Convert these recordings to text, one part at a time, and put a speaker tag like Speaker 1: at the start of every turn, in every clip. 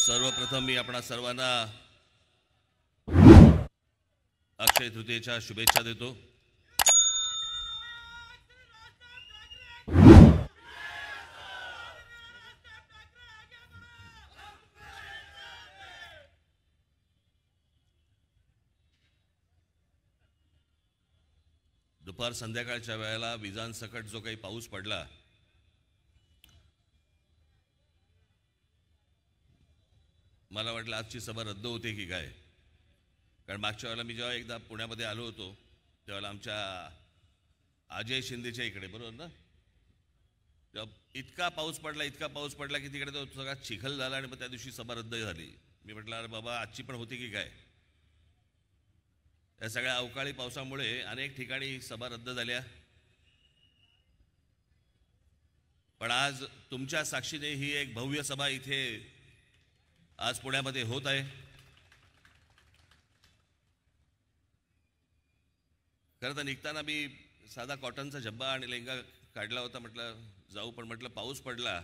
Speaker 1: सर्वप्रथम मी आपणा सर्वांना अक्षय तृतीयेच्या शुभेच्छा देतो। दुपार संध्याकाळच्या वेळेला विजांसकट जो काही पाऊस पडला, मला वाटलं आजची सभा रद्द होते की काय। कारण मागच्या वेळेला मी जेव्हा एकदा पुण्यामध्ये आलो होतो तेव्हा आमच्या अजय शिंदेच्या इकडे, बरोबर ना, तेव्हा इतका पाऊस पडला की तिकडे तो सगळा चिखल झाला आणि मग त्या दिवशी सभा रद्द झाली। मी म्हटलं अरे बाबा आजची पण होती की काय। या सगळ्या अवकाळी पावसामुळे अनेक ठिकाणी सभा रद्द झाल्या, पण आज तुमच्या साक्षीने ही एक भव्य सभा इथे आज पुण्यामध्ये होत आहे। खरं तर निघताना मी साधा कॉटनचा झब्बा आणि लेंगा काढला होता, म्हटलं जाऊ, पण म्हटलं पाऊस पडला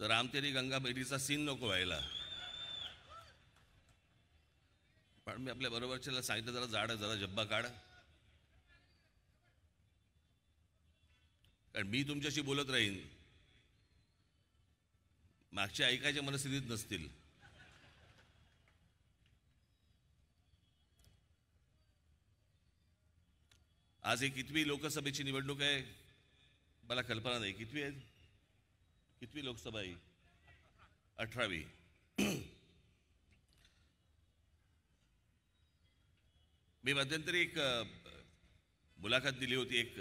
Speaker 1: तर रामतेरी गंगा मेरीचा सीन नको व्हायला। पण मी आपल्या बरोबरच्याला सांगितलं जरा झब्बा काढ, कारण मी तुमच्याशी बोलत राहीन, मागचे ऐकायच्या मनस्थितीत नसतील। आज एक कितवी लोकसभेची निवडणूक आहे मला कल्पना नाही, कितवी आहे, कितवी लोकसभा आहे, 18वी। मी मध्यंतरी एक मुलाखत दिली होती, एक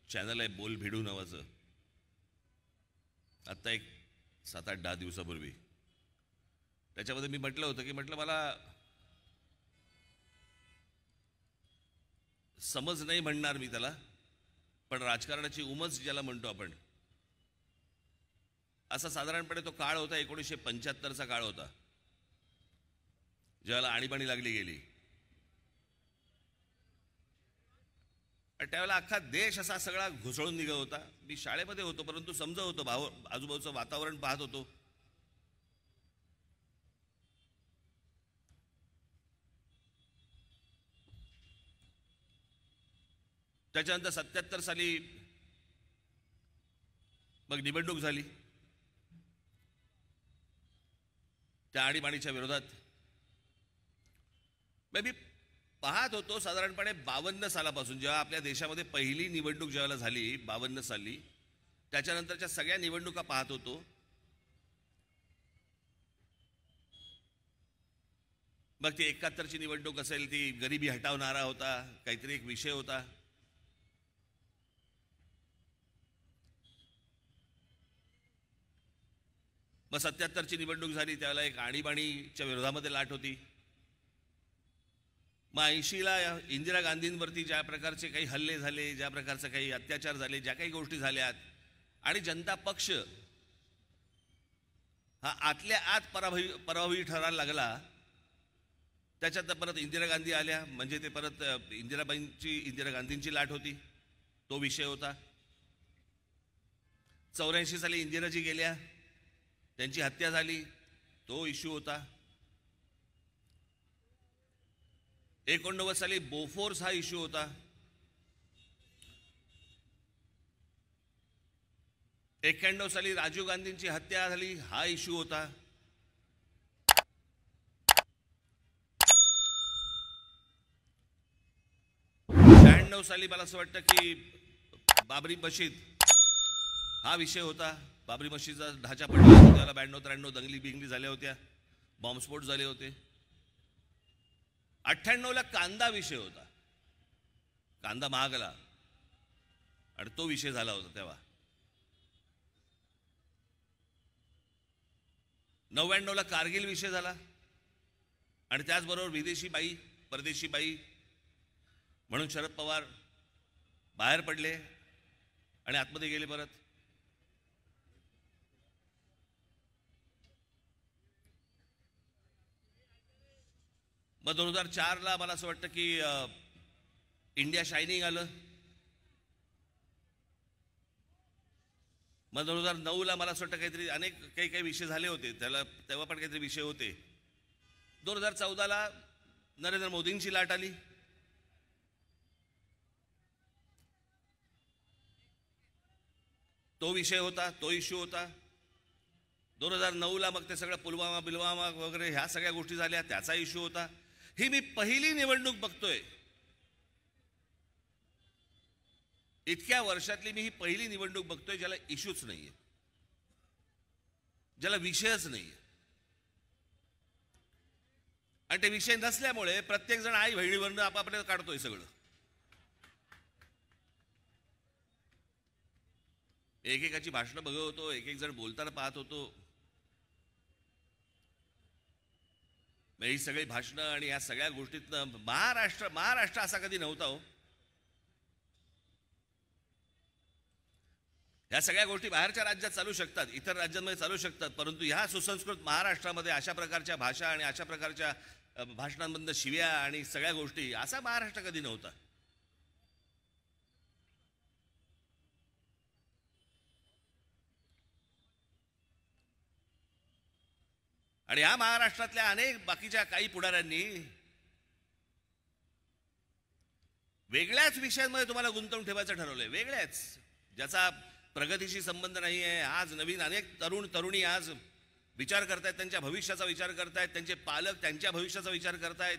Speaker 1: चॅनल आहे बोल भिडू नावाचं, आता एक 7-8-10 दिवसापूर्वी। त्याच्यामध्ये मी म्हटलं होतं की मला समज नाही म्हणणार मी त्याला, पण राजकारणाची उमज ज्याला म्हणतो आपण, असा साधारणपणे तो काळ होता 1975चा काळ होता, ज्याला आणीबाणी लागली गेली। त्यावेळेला अख्खा देश असा सगळा घुसळून निघत होता। मी शाळेमध्ये होतो, परंतु समजत होतो, आजूबाजूचं वातावरण पाहत होतो। त्याच्यानंतर 77 साली मग निवडणूक झाली त्या आणीबाणीच्या विरोधात। मी पाहत होतो साधारणपणे 52 सालापासून, जेव्हा आपल्या देशामध्ये पहिली निवडणूक ज्यावेळेला झाली 52 साली, त्याच्यानंतरच्या सगळ्या निवडणुका पाहत होतो। मग ती 71ची निवडणूक असेल, ती गरिबी हटवणारा होता, काहीतरी एक विषय होता। मग 77ची निवडणूक झाली त्यावेळेला एक आणीबाणीच्या विरोधामध्ये लाट होती। मग 80ला इंदिरा गांधींवरती ज्या प्रकारचे काही हल्ले झाले, ज्या प्रकारचे काही अत्याचार झाले, ज्या काही गोष्टी झाल्यात, आणि जनता पक्ष हा आतल्या आत पराभवी ठरायला लागला। त्याच्यात परत इंदिरा गांधी आल्या, म्हणजे ते परत इंदिरा गांधींची लाट होती, तो विषय होता। 84 साली इंदिराजी गेल्या, त्यांची हत्या झाली, तो इश्यू होता। 89 साली बोफोर्स हा इश्यू होता। 91 साली राजीव गांधींची हत्या झाली, हा इश्यू होता। 96 साली मला असं वाटतं की बाबरी मशीद हा विषय होता। बाबरी मशीदचा ढाचा पडला होता त्याला, 92-93 दंगली बिंगली झाल्या होत्या, बॉम्बस्फोट झाले होते। 98ला कांदा विषय होता, कांदा महागला आणि तो विषय झाला होता तेव्हा। 99ला कारगिल विषय झाला आणि त्याचबरोबर विदेशी बाई, परदेशी बाई म्हणून शरद पवार बाहेर पडले आणि आतमध्ये गेले परत। मग 2004ला मला असं वाटतं की इंडिया शायनिंग आलं, मग 2009ला मला असं वाटतं काहीतरी अनेक काही विषय झाले होते, तेव्हा पण काहीतरी विषय होते. 2014ला नरेंद्र मोदींची लाट आली. तो विषय होता, तो इश्यू होता. 2009ला मग ते सगळं पुलवामा वगैरे ह्या सगळ्या गोष्टी झाल्या, त्याचा इश्यू होता. ही मी पहिली निवडणूक बघतोय, इतक्या वर्षातली मी ही पहिली निवडणूक बघतोय ज्याला इश्यूच नाहीये, ज्याला विषयच नाहीये. आणि ते विषय नसल्यामुळे प्रत्येक जण आई बहिणीवरनं आपापल्या काढतोय सगळं. एकेकाची भाषणं बघत होतो, एक जण बोलताना पाहत होतो. ही सगळी भाषणं आणि या सगळ्या गोष्टीतनं महाराष्ट्र असा कधी नव्हता हो. या सगळ्या गोष्टी बाहेरच्या राज्यात चालू शकतात, इतर राज्यांमध्ये चालू शकतात, परंतु ह्या सुसंस्कृत महाराष्ट्रामध्ये अशा प्रकारच्या भाषा आणि अशा प्रकारच्या भाषणांमधनं शिव्या आणि सगळ्या गोष्टी, असा महाराष्ट्र कधी नव्हता. आणि या महाराष्ट्रातल्या अनेक बाकीच्या काही पुढाऱ्यांनी वेगळ्याच विषयांमध्ये तुम्हाला गुंतवून ठेवायचं ठरवलंय, वेगळ्याच, ज्याचा प्रगतीशी संबंध नाही आहे. आज नवीन अनेक तरुणी आज विचार करतायत, त्यांच्या भविष्याचा विचार करतायत, त्यांचे पालक त्यांच्या भविष्याचा विचार करतायत.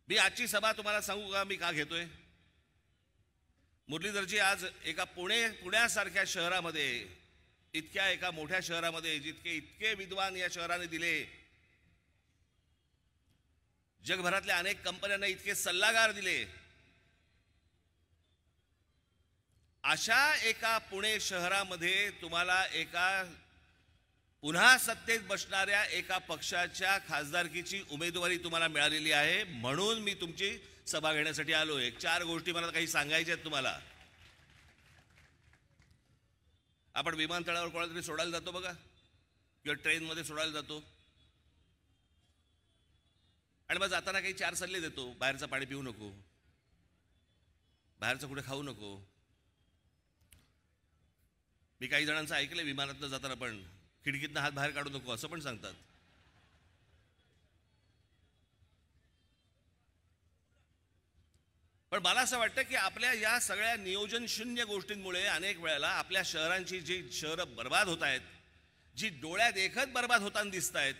Speaker 1: मी आजची सभा तुम्हाला सांगू का मी का घेतोय? मुरलीधरजी आज एका पुण्यासारख्या शहरामध्ये, इतक्या एका मोठ्या शहरामध्ये, इतके विद्वान या शहराने दिले, जगभरातल्या अनेक कंपन्यांना इतके सल्लागार दिले, अशा एका पुणे शहरामध्ये तुम्हाला एका पुन्हा सत्तेत बसणाऱ्या एका पक्षाच्या खासदारकीची उमेदवारी तुम्हाला मिळालेली आहे. म्हणून मी तुमची सभा घेण्यासाठी आलो. 4 गोष्टी मला काही सांगायच्या आहेत तुम्हाला. आपण विमानतळावर कोणाला तरी सोडायला जातो बघा, किंवा ट्रेनमध्ये सोडायला जातो, आणि मग जाताना काही 4 सल्ले देतो. बाहेरचं पाणी पिऊ नको, बाहेरचं कुठे खाऊ नको. मी काही जणांचं ऐकलंय, विमानातनं जाताना पण खिडकीतनं हात बाहेर काढू नको असं पण सांगतात. पण मला असं वाटतं की आपल्या या सगळ्या नियोजन शून्य गोष्टींमुळे अनेक वेळेला आपल्या शहरांची जी शहरं बर्बाद होत आहेत, जी डोळ्यात देखत बर्बाद होताना दिसत आहेत,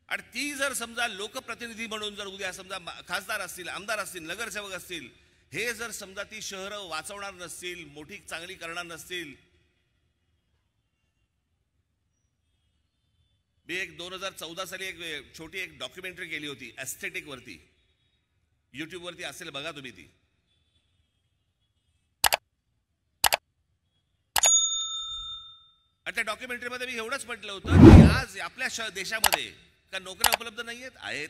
Speaker 1: आणि ती जर समजा लोकप्रतिनिधी म्हणून जर उद्या समजा खासदार असतील, आमदार असतील, नगरसेवक असतील, हे जर समजा ती शहरं वाचवणार नसतील, मोठी चांगली करणार नसतील. मी 2014 साली छोटी डॉक्युमेंटरी केली होती एस्थेटिक वरती, YouTube वरती असेल बघा तुम्ही ती. आणि त्या डॉक्युमेंटरीमध्ये मी एवढंच म्हटलं होतं की आज आपल्या देशामध्ये का नोकऱ्या उपलब्ध नाहीयेत? आहेत.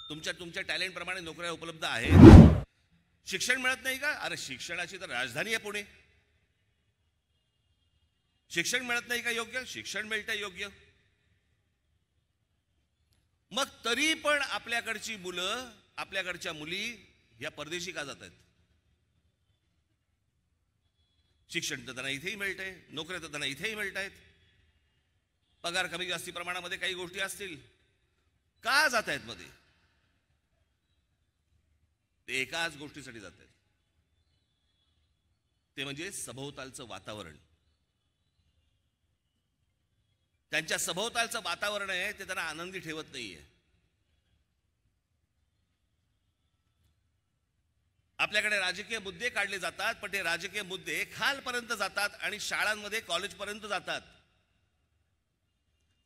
Speaker 1: तुमच्या टॅलेंट प्रमाणे नोकऱ्या उपलब्ध आहेत. शिक्षण मिळत नाही का? अरे शिक्षणाची तर राजधानी आहे पुणे. शिक्षण मिळत नाही का योग्य? शिक्षण मिळतंय योग्य. मग तरी पण आपल्याकडची मुलं, आपल्याकडच्या मुली या परदेशी का जात आहेत? शिक्षण तर त्यांना इथेही मिळतंय, नोकऱ्या तर त्यांना इथेही मिळत आहेत, पगार कमी जास्ती प्रमाणामध्ये काही गोष्टी असतील, का जात आहेत मध्ये? ते एकाच गोष्टीसाठी जात आहेत, ते म्हणजे सभोवतालचं वातावरण. त्यांच्या सभोवतालचं वातावरण आहे ते त्यांना आनंदी ठेवत नाहीये. आपल्याकडे राजकीय मुद्दे काढले जातात, पण ते राजकीय मुद्दे खालपर्यंत जातात आणि शाळांमध्ये कॉलेजपर्यंत जातात.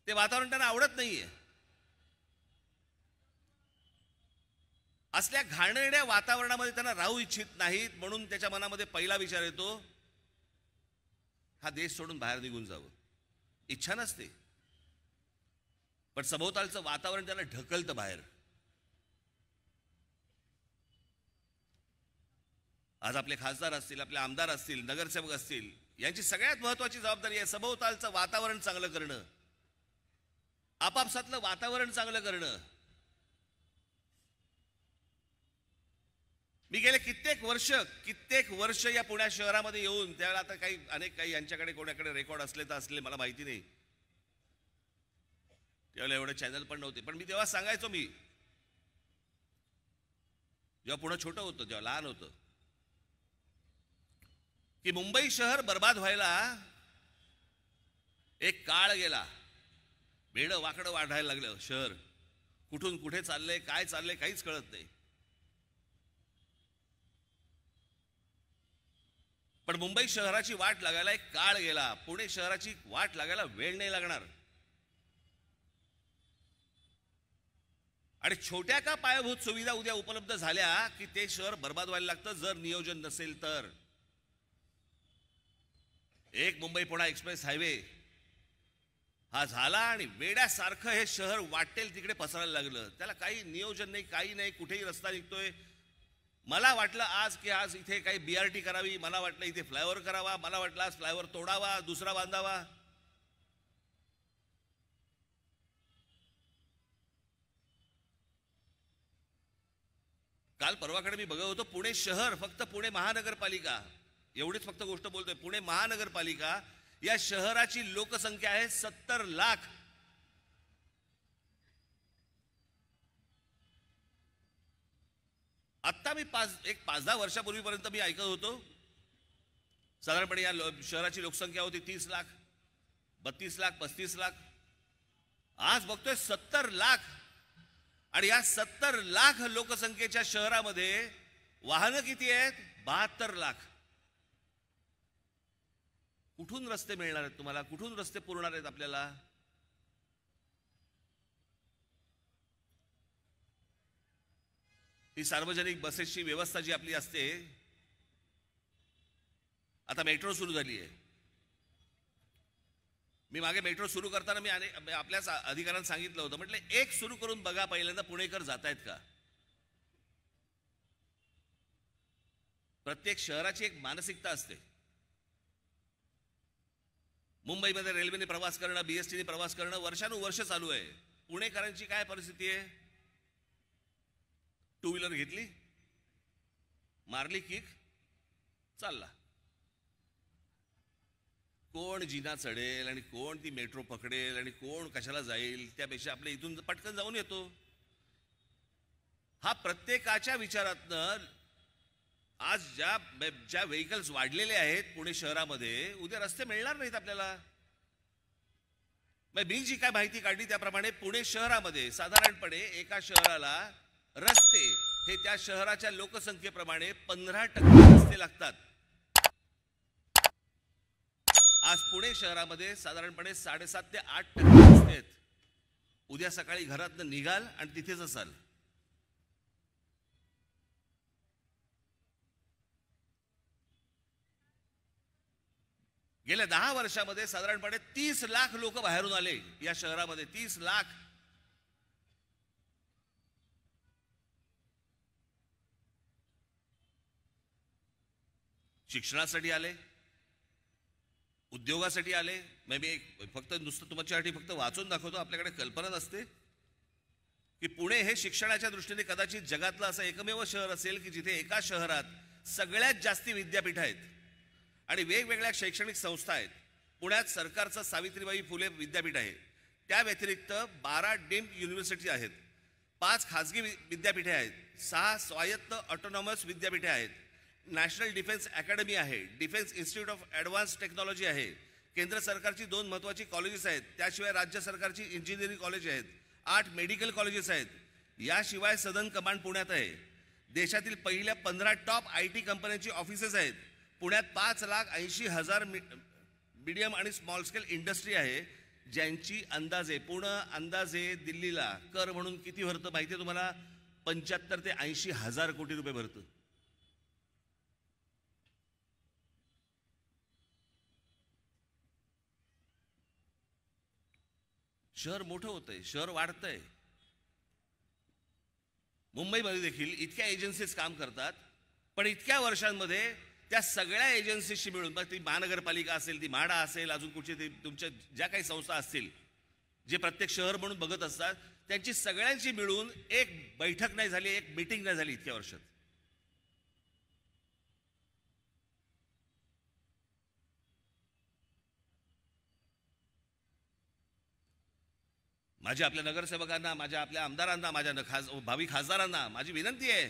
Speaker 1: ते वातावरण त्यांना आवडत नाहीये. असल्या घाणेरड्या वातावरणामध्ये त्यांना राहू इच्छित नाहीत. म्हणून त्याच्या मनामध्ये पहिला विचार येतो, हा देश सोडून बाहेर निघून जावं. इच्छा नसते, पण सभोवतालचं वातावरण त्याला ढकलतं बाहेर. आज आपले खासदार असतील, आपले आमदार असतील, नगरसेवक असतील, यांची सगळ्यात महत्वाची जबाबदारी आहे सभोवतालचं वातावरण चांगलं करणं, आपापसातलं वातावरण चांगलं करणं. मी गेले कित्येक वर्ष या पुण्या शहरामध्ये येऊन, त्यावेळेला आता काही यांच्याकडे कोणाकडे रेकॉर्ड असले तर असले मला माहिती नाही, त्यावेळेला एवढे चॅनल पण नव्हते. पण मी तेव्हा सांगायचो, मी जेव्हा पुणे छोटं होतं, जेव्हा लहान होतं, की मुंबई शहर बर्बाद व्हायला एक काळ गेला. वेडं वाकडं वाढायला लागलं शहर. कुठून कुठे चाललंय, काय चाललंय काहीच कळत नाही. पण मुंबई शहराची वाट लागायला एक काळ गेला. पुणे शहराची वाट लागायला वेळ नाही लागणार. आणि छोट्या का पायाभूत सुविधा उद्या उपलब्ध झाल्या की ते शहर बर्बाद व्हायला लागतं, जर नियोजन नसेल तर. एक मुंबई पुणे एक्सप्रेस हायवे हा झाला आणि वेड्यासारखं हे शहर वाटेल तिकडे पसरायला लागलं. त्याला काही नियोजन नाही, काही नाही. कुठेही रस्ता निघतोय. मला वाटलं आज इथे काही BRT करावी, मला वाटलं इथे फ्लायओव्हर करावा, मला वाटलं आज फ्लायओव्हर तोडावा, दुसरा बांधावा. काल परवाकडे मी बघत होतो, पुणे शहर, फक्त पुणे महानगरपालिका, एवढीच फक्त गोष्ट बोलतोय, पुणे महानगरपालिका या शहराची लोकसंख्या आहे 70 लाख. आता मी 5-10 वर्षापूर्वीपर्यंत मी ऐकत होतो साधारणपणे या शहराची लोकसंख्या होती 30 लाख, 32 लाख, 35 लाख. आज बघतोय 70 लाख. आणि या 70 लाख लोकसंख्येच्या शहरामध्ये वाहनं किती आहेत? 72 लाख. कुठून रस्ते मिळणार आहेत तुम्हाला? कुठून रस्ते पुरणार आहेत आपल्याला? ही सार्वजनिक बसेसची व्यवस्था जी आपली असते, आता मेट्रो सुरू झाली आहे. मी मागे मेट्रो सुरू करताना मी आपल्याच अधिकाऱ्यांना सांगितलं होतं, म्हटलं एक सुरू करून बघा पहिल्यांदा पुणेकर जात आहेत का. प्रत्येक शहराची एक मानसिकता असते. मुंबईमध्ये रेल्वेने प्रवास करणं, BSTने प्रवास करणं वर्षानुवर्ष चालू आहे. पुणेकरांची काय परिस्थिती आहे? टू व्हीलर घेतली, मारली किक, चालला. कोण जिना चढेल आणि कोण ती मेट्रो पकडेल आणि कोण कशाला जाईल, त्यापेक्षा आपल्या इथून पटकन जाऊन येतो. हा प्रत्येकाच्या विचारातनं आज ज्या व्हेकल्स वाढलेले आहेत पुणे शहरामध्ये, उद्या रस्ते मिळणार नाहीत आपल्याला. मी जी काय माहिती काढली त्याप्रमाणे पुणे शहरामध्ये साधारणपणे एका शहराला रस्ते हे त्या शहराच्या लोकसंख्येप्रमाणे 15% रस्ते लागतात. आज पुणे शहरामध्ये साधारणपणे 7.5 ते 8% रस्ते आहेत. उद्या सकाळी घरातनं निघाल आणि तिथेच असाल. गेल्या 10 वर्षामध्ये साधारणपणे 30 लाख लोक बाहेरून आले या शहरामध्ये. 30 लाख. शिक्षणासाठी आले, उद्योगासाठी आले. मी फक्त नुसतं तुमच्यासाठी फक्त वाचून दाखवतो, आपल्याकडे कल्पना नसते की पुणे हे शिक्षणाच्या दृष्टीने कदाचित जगातलं असं एकमेव शहर असेल की जिथे एका शहरात सगळ्यात जास्ती विद्यापीठ आहेत आणि वेगवेगळ्या शैक्षणिक संस्था आहेत. पुण्यात सरकारचं सावित्रीबाई फुले विद्यापीठ आहे. त्या व्यतिरिक्त 12 डीम्ड युनिव्हर्सिटी आहेत, 5 खाजगी विद्यापीठे आहेत, 6 स्वायत्त ऑटोनॉमस विद्यापीठे आहेत, नॅशनल डिफेन्स अकॅडमी आहे, defence institute of advance technology आहे, केंद्र सरकारची 2 महत्त्वाची कॉलेजेस आहेत, त्याशिवाय राज्य सरकारची इंजिनिअरिंग कॉलेज आहेत, 8 मेडिकल कॉलेजेस आहेत. याशिवाय सदन कमांड पुण्यात आहे. देशातील पहिल्या 15 टॉप IT कंपन्यांची ऑफिसेस आहेत. पुण्यात 5,80,000 मीडियम आणि स्मॉल स्केल इंडस्ट्री आहे, ज्यांची अंदाजे दिल्लीला कर म्हणून किती भरतं माहिती आहे तुम्हाला? 75 ते 80 हजार कोटी रुपये भरतं. शहर मोठं होतंय, शहर वाढतंय. मुंबईमध्ये देखील इतक्या एजन्सीज काम करतात, पण इतक्या वर्षांमध्ये त्या सगळ्या एजन्सीशी मिळून, मग ती महानगरपालिका असेल, ती म्हाडा असेल, अजून कुठची ती तुमच्या ज्या काही संस्था असतील जे प्रत्येक शहर म्हणून बघत असतात, त्यांची सगळ्यांची मिळून एक बैठक नाही झाली, एक मीटिंग नाही झाली इतक्या वर्षात. माझ्या आपल्या नगरसेवकांना, माझ्या आपल्या आमदारांना, माझ्या भावी खासदारांना माझी विनंती आहे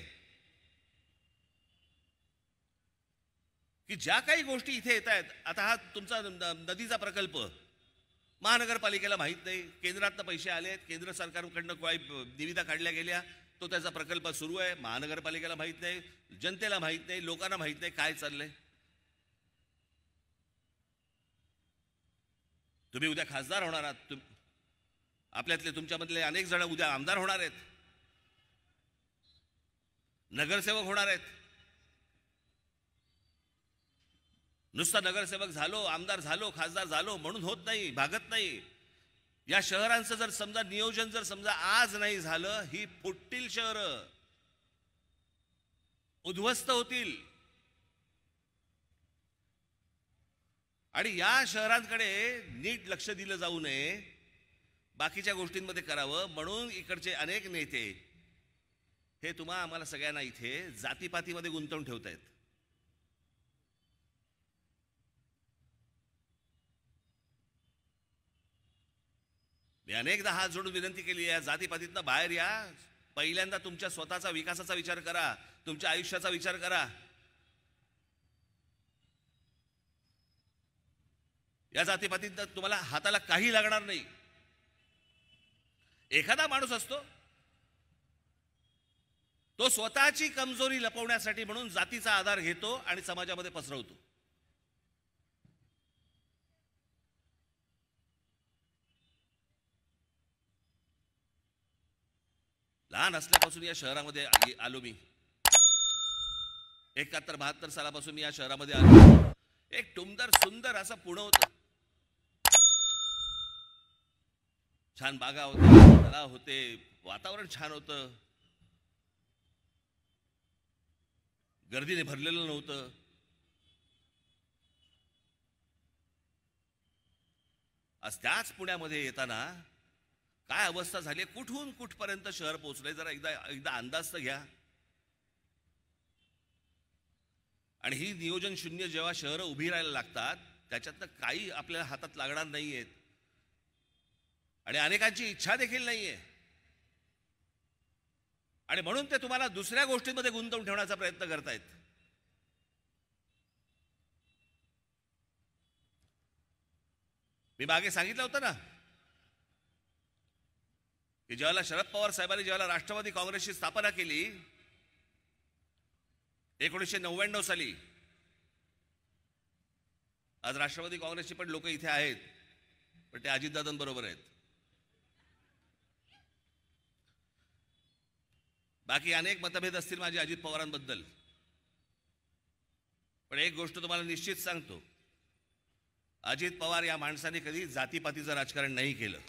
Speaker 1: की ज्या काही गोष्टी इथे येत आहेत, आता हा तुमचा नदीचा प्रकल्प महानगरपालिकेला माहीत नाही, केंद्रातनं पैसे आलेत, केंद्र सरकारकडनं काही निविदा काढल्या गेल्या, तो त्याचा प्रकल्प सुरू आहे, महानगरपालिकेला माहीत नाही, जनतेला माहीत नाही, लोकांना माहीत नाही काय चाललंय. तुम्ही उद्या खासदार होणार आहात, आपल्यातले तुमच्यामधले अनेक जण उद्या आमदार होणार आहेत, नगरसेवक होणार आहेत. नुसता नगरसेवक झालो, आमदार झालो, खासदार झालो म्हणून होत नाही, भागत नाही. या शहरांचं जर समजा नियोजन जर समजा आज नाही झालं, ही फुटतील शहरं, उद्ध्वस्त होतील. आणि या शहरांकडे नीट लक्ष दिलं जाऊ नये, बाकीच्या गोष्टींमध्ये करावं म्हणून इकडचे अनेक नेते हे आम्हाला सगळ्यांना इथे जातीपातीमध्ये गुंतवून ठेवतायत. मी अनेकदा हात जोडून विनंती केली आहे, जातीपातीतनं बाहेर या, पहिल्यांदा तुमच्या स्वतःचा विकासाचा विचार करा, तुमच्या आयुष्याचा विचार करा. या जातीपातीतनं तुम्हाला हाताला काही लागणार नाही. एखादा माणूस असतो तो स्वतःची कमजोरी लपवण्यासाठी म्हणून जातीचा आधार घेतो आणि समाजामध्ये पसरवतो. लहान असल्यापासून या शहरामध्ये आलो मी, 71-72 सालापासून मी या शहरामध्ये आलो. एक टुमदार सुंदर असं पुणे होतं, छान बागा होत्या, तलाव होते, वातावरण छान होतं, गर्दीने भरलेलं नव्हतं. आज त्याच पुण्यामध्ये येताना काय अवस्था झाली, कुठून कुठपर्यंत शहर पोहोचलंय जरा एकदा अंदाज तर घ्या. आणि ही नियोजन शून्य जेव्हा शहरं उभी राहायला लागतात, त्याच्यातनं काही आपल्याला हातात लागणार नाहीयेत आणि अनेकांची इच्छा देखील नाहीये. आणि म्हणून ते तुम्हाला दुसऱ्या गोष्टींमध्ये गुंतवून ठेवण्याचा प्रयत्न करतायत. मी मागे सांगितलं होतं ना की ज्यावेळेला शरद पवार साहेबांनी ज्यावेळेला राष्ट्रवादी काँग्रेसची स्थापना केली 1999 साली, आज राष्ट्रवादी काँग्रेसचे पण लोक इथे आहेत, पण ते अजितदादांबरोबर आहेत. बाकी अनेक मतभेद असतील माझे अजित पवारांबद्दल, पण एक गोष्ट तुम्हाला निश्चित सांगतो, अजित पवार या माणसाने कधी जातीपातीचं राजकारण नाही केलं.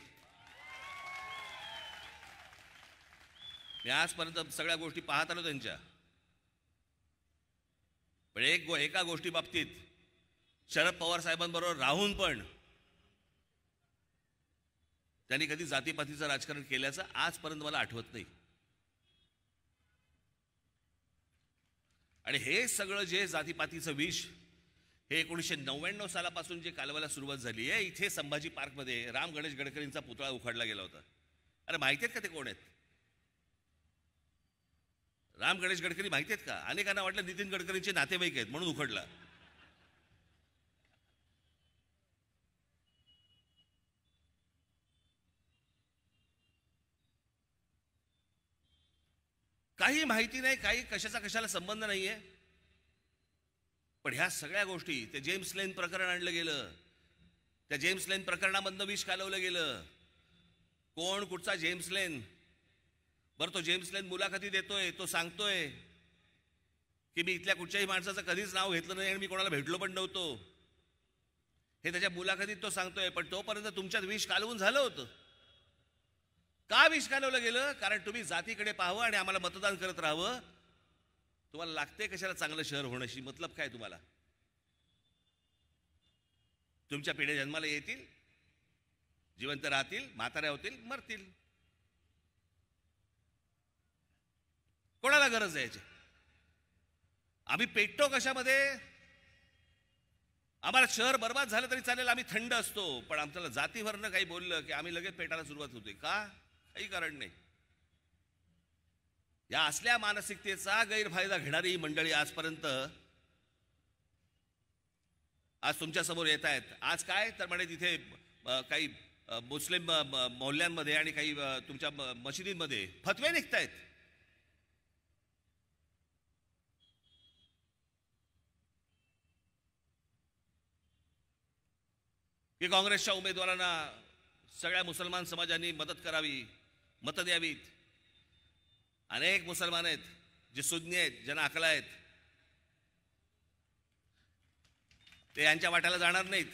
Speaker 1: मी आजपर्यंत सगळ्या गोष्टी पाहत आलो त्यांच्या, पण एका गोष्टी बाबतीत शरद पवार साहेबांबरोबर राहून पण त्यांनी कधी जातीपातीचं राजकारण केल्याचं आजपर्यंत मला आठवत नाही. आणि हे सगळं जे जातीपातीचं विष हे 1999 सालापासून जे कालवायला सुरुवात झाली आहे, इथे संभाजी पार्कमध्ये राम गणेश गडकरींचा पुतळा उखाडला गेला होता. अरे माहिती आहेत का ते कोण आहेत? राम गणेश गडकरी माहिती आहेत का? अनेकांना वाटलं नितीन गडकरींचे नातेवाईक आहेत म्हणून उखडला. काही माहिती नाही, काही कशाला संबंध नाहीये. पण ह्या सगळ्या गोष्टी, ते जेम्स लेन प्रकरण आणलं गेलं, त्या जेम्स लेन प्रकरणामधनं विष कालवलं गेलं. कोण कुठचा जेम्स लेन? बरं, तो जेम्स लेन मुलाखती देतोय, तो सांगतोय की मी इथल्या कुठच्याही माणसाचं कधीच नाव घेतलं नाही आणि मी कोणाला भेटलो पण नव्हतो, हे त्याच्या मुलाखतीत तो सांगतोय. पण तोपर्यंत तुमच्यात विष कालवून झालं होतं. का विष कालवलं गेलं? कारण तुम्ही जातीकडे पाहावं आणि आम्हाला मतदान करत राहावं. तुम्हाला लागते कशाला चांगलं शहर होण्याशी? मतलब काय तुम्हाला? तुमच्या पिढ्या जन्माला येतील, जिवंत राहतील, म्हाताऱ्या होतील, मरतील. कोणाला गरज आहे याची? आम्ही पेटतो कशामध्ये? आम्हाला शहर बर्बाद झालं तरी चालेल, आम्ही थंड असतो, पण आमच्याला जातीवरनं काही बोललं की आम्ही लगेच पेटायला सुरुवात होते. का? काही कारण नाही. या असल्या मानसिकतेचा गैरफायदा घेणारी मंडळी आजपर्यंत आज तुमच्या समोर येत आहेत. आज काय तर म्हणे तिथे काही मुस्लिम मोहल्ल्यांमध्ये आणि काही तुमच्या मशिदींमध्ये फतवे निघतायत. की काँग्रेसच्या उमेदवारांना सगळ्या मुसलमान समाजांनी मदत करावी, मतं द्यावीत. अनेक मुसलमान आहेत जे सुज्ञ आहेत, ज्यांना अकल आहेत, ते यांच्या वाट्याला जाणार नाहीत.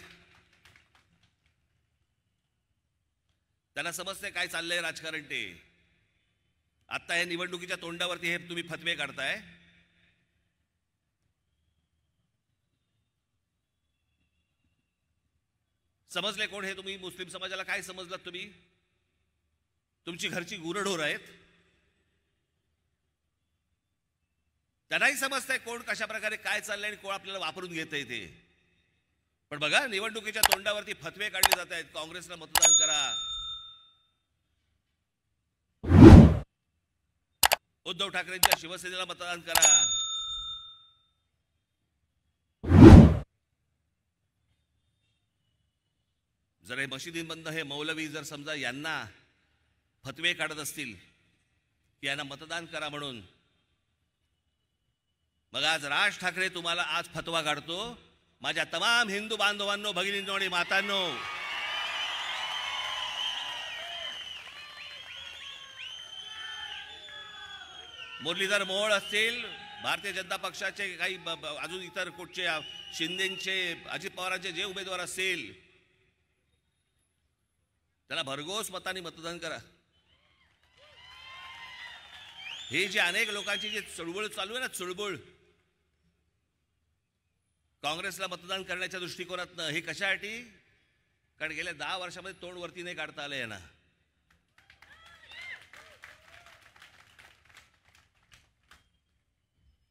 Speaker 1: त्यांना समजते काय चाललंय राजकारण. ते आत्ता हे निवडणुकीच्या तोंडावरती हे तुम्ही फतवे काढताय. समजले कोण हे तुम्ही? मुस्लिम समाजाला काय समजलात तुम्ही? तुमची घरची गुरढोर आहेत. त्यांनाही समजतंय कोण कशा प्रकारे काय चाललंय आणि कोण आपल्याला वापरून घेतंय ते. पण बघा, निवडणुकीच्या तोंडावरती फतवे काढले जात आहेत. काँग्रेसला मतदान करा, उद्धव ठाकरेंच्या शिवसेनेला मतदान करा. जर हे मशिदींमधनं हे मौलवी जर समजा यांना फतवे काढत असतील की यांना मतदान करा म्हणून, मग आज राज ठाकरे तुम्हाला आज फतवा काढतो. माझ्या तमाम हिंदू बांधवांनो, भगिनींनो आणि मातांनो, मुरलीधर मोहोळ असतील, भारतीय जनता पक्षाचे काही अजून इतर कुठचे शिंदेचे, अजित पवारांचे जे उमेदवार असतील, त्याला भरघोस मतांनी मतदान करा. हे जे अनेक लोकांची जी चळवळ चालू आहे ना, चळवळ काँग्रेसला मतदान करण्याच्या दृष्टिकोनातनं, हे कशासाठी? कारण गेल्या 10 वर्षामध्ये तोंड वरती नाही काढता आलं यांना.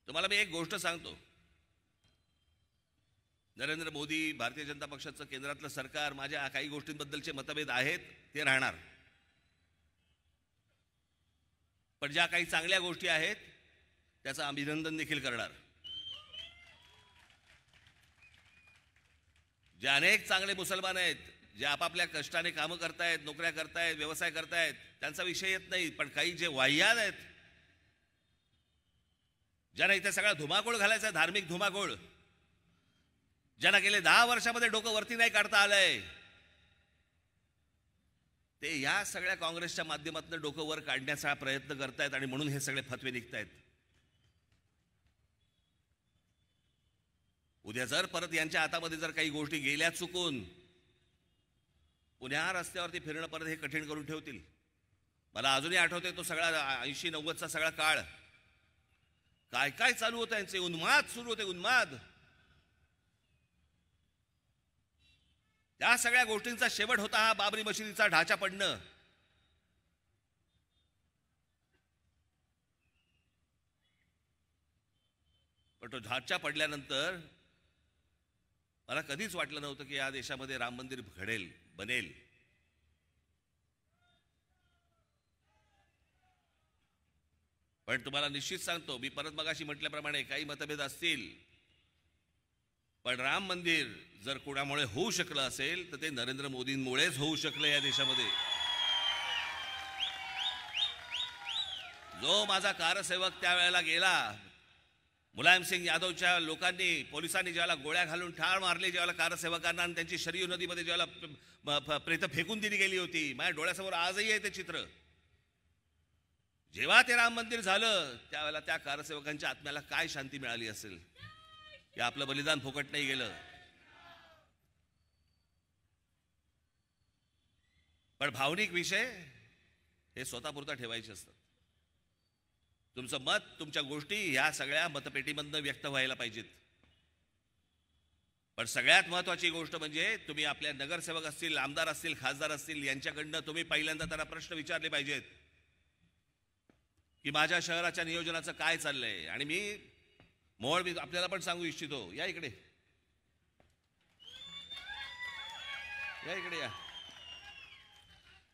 Speaker 1: तुम्हाला मी एक गोष्ट सांगतो, नरेंद्र मोदी, भारतीय जनता पक्षाचं केंद्रातलं सरकार, माझ्या काही गोष्टींबद्दलचे मतभेद आहेत, ते राहणार. पण ज्या काही चांगल्या गोष्टी आहेत त्याचं अभिनंदन देखील करणार. जे अनेक चांगले मुसलमान आहेत, जे आपापल्या कष्टाने कामं करतायत, नोकऱ्या करतायत, व्यवसाय करतायत, त्यांचा विषय येत नाही. पण काही जे वाह्यात आहेत, ज्यांना इथे सगळा धुमाकूळ घालायचा, धार्मिक धुमाकूळ, ज्यांना गेले 10 वर्षामध्ये डोकं वरती नाही काढता आलंय, ते या सगळ्या काँग्रेसच्या माध्यमातून डोकं वर काढण्याचा प्रयत्न करतायत आणि म्हणून हे सगळे फतवे निघतायत. उद्या जर परत यांच्या हातामध्ये जर काही गोष्टी गेल्या चुकून, पुण्या रस्त्यावरती फिरणं परत हे कठीण करून ठेवतील. मला अजूनही आठवतंय तो सगळा 80-90चा सगळा काळ, काय काय चालू होतं, यांचे उन्माद सुरू होते, उन्माद. त्या सगळ्या गोष्टींचा शेवट होता हा बाबरी मशिदीचा ढाचा पडणं. पण तो ढाचा पडल्यानंतर मला कधीच वाटलं नव्हतं की या देशामध्ये राम मंदिर घडेल, बनेल. पण तुम्हाला निश्चित सांगतो, मी परत मगाशी म्हटल्याप्रमाणे काही मतभेद असतील, पण राम मंदिर जर कोणामुळे होऊ शकलं असेल तर ते नरेंद्र मोदींमुळेच होऊ शकलं या देशामध्ये. जो माझा कारसेवक त्यावेळेला गेला, मुलायम सिंग यादवच्या लोकांनी, पोलिसांनी ज्याला गोळ्या घालून ठार मारले ज्याला कारसेवकांना, आणि त्यांची शरयू नदीमध्ये ज्याला प्रेत फेकून दिली गेली होती, माझ्या डोळ्यासमोर आजही आहे ते चित्र. जेव्हा ते राम मंदिर झालं त्यावेळेला त्या कारसेवकांच्या आत्म्याला काय शांती मिळाली असेल की आपलं बलिदान फुकट नाही गेलं. पण भावनिक विषय हे स्वतःपुरता ठेवायचे असतात. तुमचं मत, तुमच्या गोष्टी ह्या सगळ्या मतपेटीमधनं व्यक्त व्हायला पाहिजेत. पण सगळ्यात महत्त्वाची गोष्ट म्हणजे तुम्ही आपल्या नगरसेवक असतील, आमदार असतील, खासदार असतील, यांच्याकडनं तुम्ही पहिल्यांदा त्यांना प्रश्न विचारले पाहिजेत की माझ्या शहराच्या नियोजनाचं काय चाललंय. आणि मी आपल्याला पण सांगू इच्छितो, या इकडे, या इकडे या.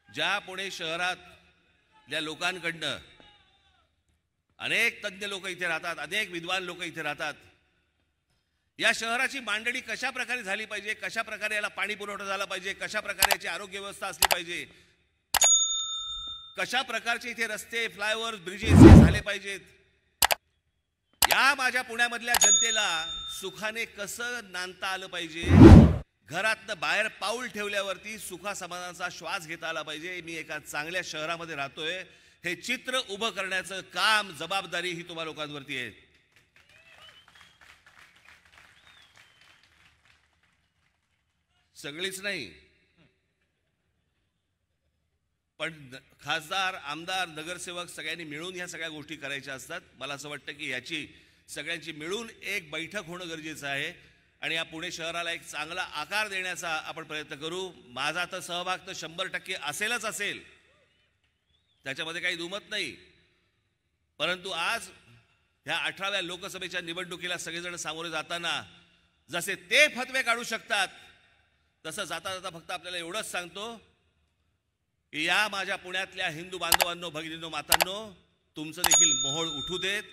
Speaker 1: ज्या पुणे शहरातल्या लोकांकडनं अनेक तज्ञ लोक इथे राहतात, अनेक विद्वान लोक इथे राहतात, या शहराची मांडणी कशा प्रकारे झाली पाहिजे, कशा प्रकारे याला पाणी पुरवठा झाला पाहिजे, कशा प्रकारे याची आरोग्य व्यवस्था असली पाहिजे, कशा प्रकारचे इथे रस्ते, फ्लायओव्हर, ब्रिजेस झाले पाहिजेत, या माझ्या पुण्यामधल्या जनतेला सुखाने कसं नांदता आलं पाहिजे, घरातनं बाहेर पाऊल ठेवल्यावरती सुखा समाधानाचा श्वास घेता आला पाहिजे. मी एका चांगल्या शहरामध्ये राहतोय, हे चित्र उभं करण्याचं काम, जबाबदारी ही तुम्हा लोकांवरती आहे. सगळीच नाही, पण खासदार, आमदार, नगरसेवक सगळ्यांनी मिळून ह्या सगळ्या गोष्टी करायच्या असतात. मला असं वाटतं की याची सगळ्यांची मिळून एक बैठक होणं गरजेचं आहे आणि या पुणे शहराला एक चांगला आकार देण्याचा आपण प्रयत्न करू. माझा तर सहभाग तर 100% असेलच असेल, त्याच्यामध्ये काही दुमत नाही. परंतु आज ह्या 18व्या लोकसभेच्या निवडणुकीला सगळेजण सामोरे जाताना जसे ते फतवे काढू शकतात, तसं जाता जाता फक्त आपल्याला एवढंच सांगतो की या माझ्या पुण्यातल्या हिंदू बांधवांनो, भगिनींनो, मातांनो, तुमचं देखील मोहोळ उठू देत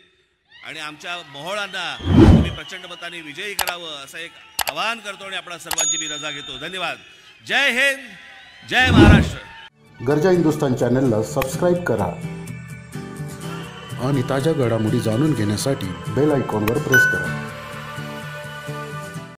Speaker 1: आणि आमच्या मोहोळांना तुम्ही प्रचंड मताने विजयी करावं असं एक आवाहन करतो आणि आपल्या सर्वांची मी रजा घेतो. धन्यवाद. जय हिंद, जय महाराष्ट्र.
Speaker 2: गर्जा हिंदुस्तान चॅनलला सबस्क्राईब करा आणि ताज्या घडामोडी जाणून घेण्यासाठी बेल आयकॉनवर प्रेस करा.